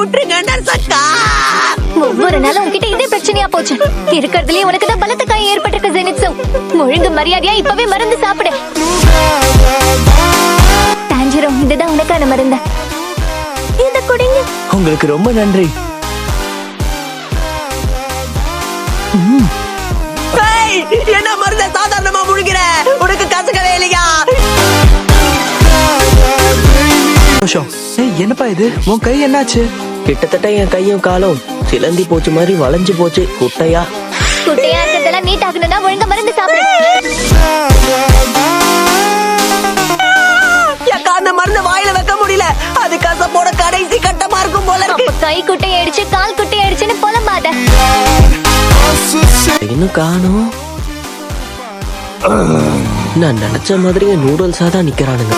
விட்டுருங்க நர்சக்கா. ஒவ்வொரு நாளும் உன்கிட்ட இதே பிரச்சனையா போச்சு. இருக்கிறதுலயே உனக்கு தான் பலத்த காயம் ஏற்பட்டிருக்கு ஜெனிட்சு. ஒழுங்கு மரியாதையா இப்பவே மருந்து சாப்பிடு. டான்ஜிரோ, இதுதான் உனக்கான மருந்து. இத குடிங்க. உங்களுக்கு ரொம்ப நன்றி. என்ன மருந்த சாதாரணமா முழுகிற? உனக்கு கசக்கவே இல்லையா? என்னப்பா இது? உன் கை என்னாச்சு? கிட்டத்தட்ட என் கையும் காலும் சிலந்தி போச்சு மாதிரி வளைஞ்சு போச்சு. குட்டையா இருக்கிறதெல்லாம் நீட் ஆகணும்னா ஒழுங்கா மருந்து சாப்பிடு. அந்த மருந்து வாயில வைக்க முடியல. அது கசப்போட கடைசி கட்டமா இருக்கும் போல இருக்கு. கை குட்டை அடிச்சு கால் குட்டை அடிச்சுன்னு புலம்பாத. இன்னும் காணும். நான் நினைச்ச மாதிரியே நூடுல்ஸா தான் நிக்கிறானுங்க.